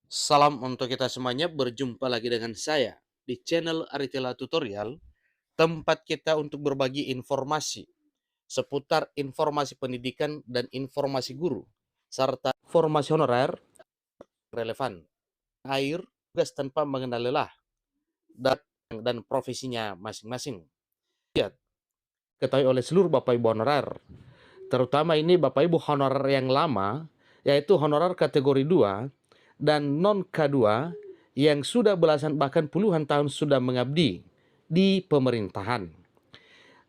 Salam untuk kita semuanya, berjumpa lagi dengan saya di channel Aritila Tutorial, tempat kita untuk berbagi informasi seputar informasi pendidikan dan informasi guru, serta informasi honorer relevan, air, tugas tanpa mengenal lelah, dan profesinya masing-masing. Ya, ketahui oleh seluruh Bapak Ibu honorer, terutama ini Bapak Ibu honorer yang lama, yaitu honorer kategori 2 dan non K2 yang sudah belasan bahkan puluhan tahun sudah mengabdi di pemerintahan.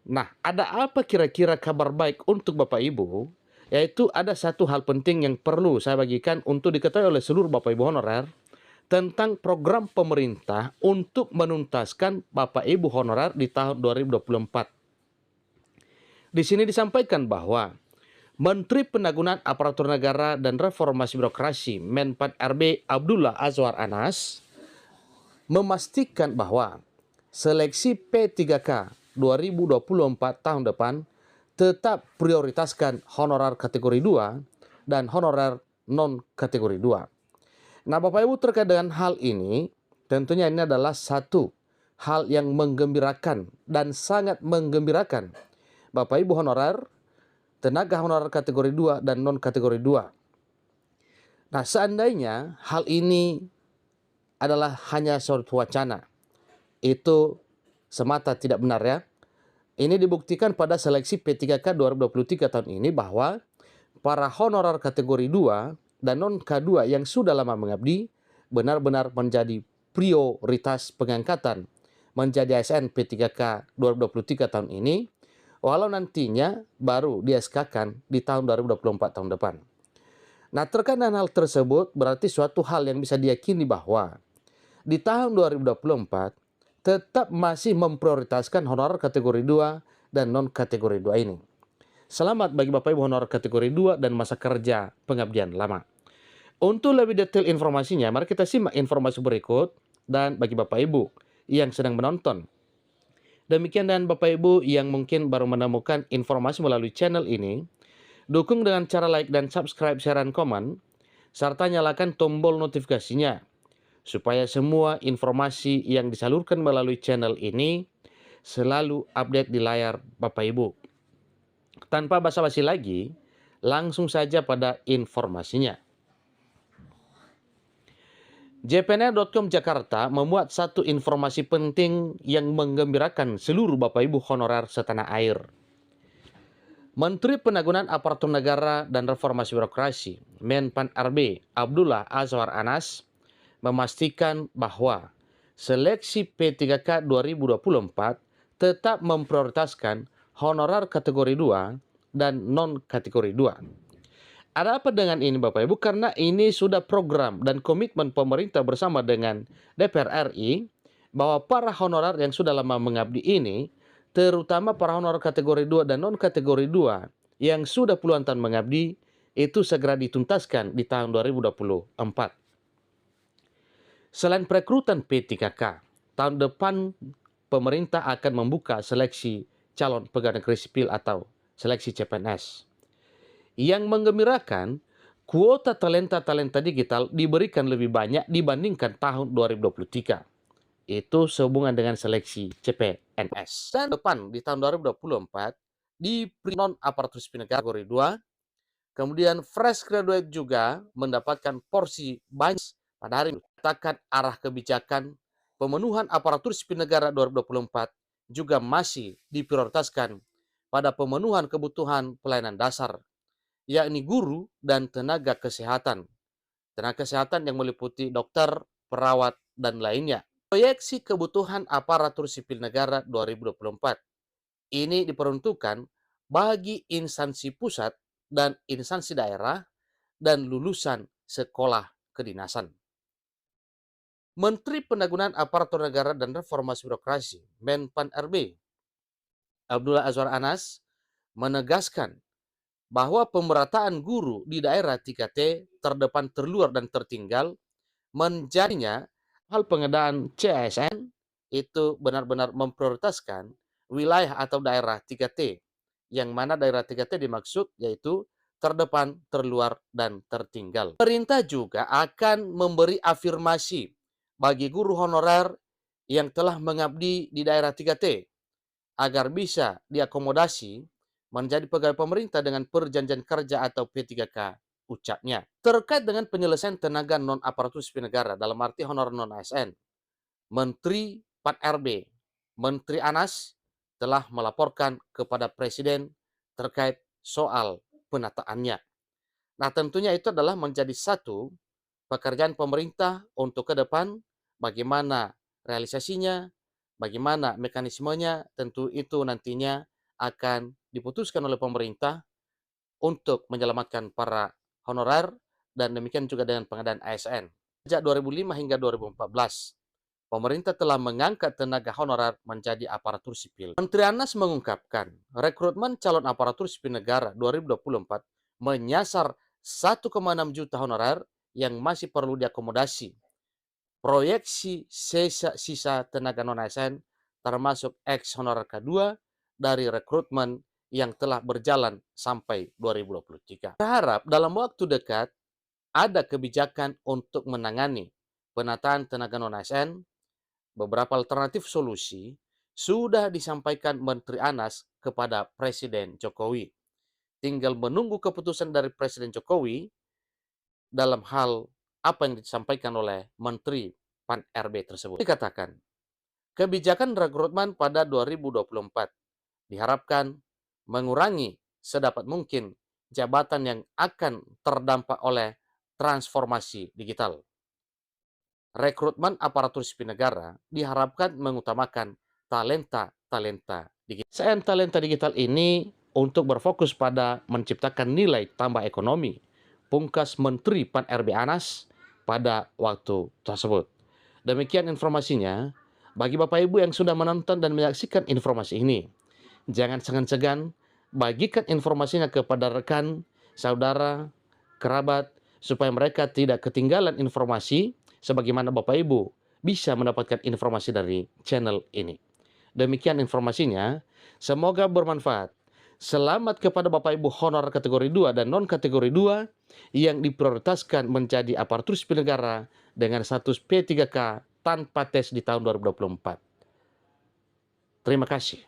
Nah, ada apa kira-kira kabar baik untuk Bapak Ibu? Yaitu ada satu hal penting yang perlu saya bagikan untuk diketahui oleh seluruh Bapak Ibu honorer tentang program pemerintah untuk menuntaskan Bapak Ibu honorer di tahun 2024. Di sini disampaikan bahwa Menteri Penanggulangan Aparatur Negara dan Reformasi Birokrasi Menpan RB Abdullah Azwar Anas memastikan bahwa seleksi P3K 2024 tahun depan tetap prioritaskan honorer kategori 2 dan honorer non kategori 2. Nah, Bapak Ibu, terkait dengan hal ini, tentunya ini adalah satu hal yang menggembirakan dan sangat menggembirakan Bapak Ibu honorer, tenaga honorer kategori 2 dan non kategori 2. Nah, seandainya hal ini adalah hanya suatu wacana, itu semata tidak benar ya. Ini dibuktikan pada seleksi P3K 2023 tahun ini bahwa para honorer kategori 2 dan non K2 yang sudah lama mengabdi benar-benar menjadi prioritas pengangkatan menjadi ASN P3K 2023 tahun ini, walau nantinya baru di SK-kan di tahun 2024 tahun depan. Nah, terkait dengan hal tersebut berarti suatu hal yang bisa diyakini bahwa di tahun 2024 tetap masih memprioritaskan honorer kategori 2 dan non kategori 2 ini. Selamat bagi Bapak Ibu honorer kategori 2 dan masa kerja pengabdian lama. Untuk lebih detail informasinya, mari kita simak informasi berikut. Dan bagi Bapak Ibu yang sedang menonton, demikian, dan Bapak Ibu yang mungkin baru menemukan informasi melalui channel ini, dukung dengan cara like dan subscribe, share, dan komen, serta nyalakan tombol notifikasinya supaya semua informasi yang disalurkan melalui channel ini selalu update di layar Bapak Ibu. Tanpa basa-basi lagi, langsung saja pada informasinya. jpnr.com Jakarta memuat satu informasi penting yang menggembirakan seluruh Bapak Ibu honorer setanah air. Menteri Penanggulangan Aparatur Negara dan Reformasi Birokrasi Menpan RB Abdullah Azwar Anas memastikan bahwa seleksi P3K 2024 tetap memprioritaskan honorer kategori 2 dan non kategori 2. Ada apa dengan ini Bapak Ibu? Karena ini sudah program dan komitmen pemerintah bersama dengan DPR RI bahwa para honorer yang sudah lama mengabdi ini, terutama para honorer kategori 2 dan non kategori 2 yang sudah puluhan tahun mengabdi, itu segera dituntaskan di tahun 2024. Selain perekrutan P3K, tahun depan pemerintah akan membuka seleksi calon pegawai negeri sipil atau seleksi CPNS. Yang menggembirakan, kuota talenta-talenta digital diberikan lebih banyak dibandingkan tahun 2023. Itu sehubungan dengan seleksi CPNS. Dan depan di tahun 2024, di non aparatur sipil negara kategori 2, kemudian fresh graduate juga mendapatkan porsi banyak pada hari ini. Katakan arah kebijakan pemenuhan aparatur sipil negara 2024 juga masih diprioritaskan pada pemenuhan kebutuhan pelayanan dasar, yakni guru dan tenaga kesehatan. Tenaga kesehatan yang meliputi dokter, perawat, dan lainnya. Proyeksi kebutuhan aparatur sipil negara 2024 ini diperuntukkan bagi instansi pusat dan instansi daerah dan lulusan sekolah kedinasan. Menteri Penanggulangan Aparatur Negara dan Reformasi Birokrasi Menpan RB Abdullah Azwar Anas menegaskan bahwa pemerataan guru di daerah 3T terdepan, terluar, dan tertinggal menjadinya hal pengadaan CASN itu benar-benar memprioritaskan wilayah atau daerah 3T, yang mana daerah 3T dimaksud yaitu terdepan, terluar, dan tertinggal. Pemerintah juga akan memberi afirmasi bagi guru honorer yang telah mengabdi di daerah 3T agar bisa diakomodasi menjadi pegawai pemerintah dengan perjanjian kerja atau P3K, ucapnya. Terkait dengan penyelesaian tenaga non-aparatur sipil negara dalam arti honorer non-ASN, Menteri PAN-RB, Menteri Anas, telah melaporkan kepada Presiden terkait soal penataannya. Nah, tentunya itu adalah menjadi satu pekerjaan pemerintah untuk ke depan, bagaimana realisasinya, bagaimana mekanismenya, tentu itu nantinya akan diputuskan oleh pemerintah untuk menyelamatkan para honorer, dan demikian juga dengan pengadaan ASN. Sejak 2005 hingga 2014, pemerintah telah mengangkat tenaga honorer menjadi aparatur sipil. Menteri Anas mengungkapkan, rekrutmen calon aparatur sipil negara 2024 menyasar 1,6 juta honorer yang masih perlu diakomodasi. Proyeksi sisa tenaga non-ASN termasuk ex honorer K2 dari rekrutmen yang telah berjalan sampai 2023. Berharap dalam waktu dekat ada kebijakan untuk menangani penataan tenaga non-ASN. Beberapa alternatif solusi sudah disampaikan Menteri Anas kepada Presiden Jokowi. Tinggal menunggu keputusan dari Presiden Jokowi dalam hal apa yang disampaikan oleh Menteri PAN-RB tersebut. Dikatakan, kebijakan rekrutmen pada 2024 diharapkan mengurangi sedapat mungkin jabatan yang akan terdampak oleh transformasi digital. Rekrutmen aparatur sipil negara diharapkan mengutamakan talenta digital. Selain talenta digital ini untuk berfokus pada menciptakan nilai tambah ekonomi, pungkas Menteri PAN-RB Anas pada waktu tersebut. Demikian informasinya. Bagi Bapak Ibu yang sudah menonton dan menyaksikan informasi ini, jangan segan-segan bagikan informasinya kepada rekan, saudara, kerabat, supaya mereka tidak ketinggalan informasi sebagaimana Bapak Ibu bisa mendapatkan informasi dari channel ini. Demikian informasinya, semoga bermanfaat. Selamat kepada Bapak Ibu honor kategori 2 dan non kategori 2 yang diprioritaskan menjadi aparatur sipil negara dengan status P3K tanpa tes di tahun 2024. Terima kasih.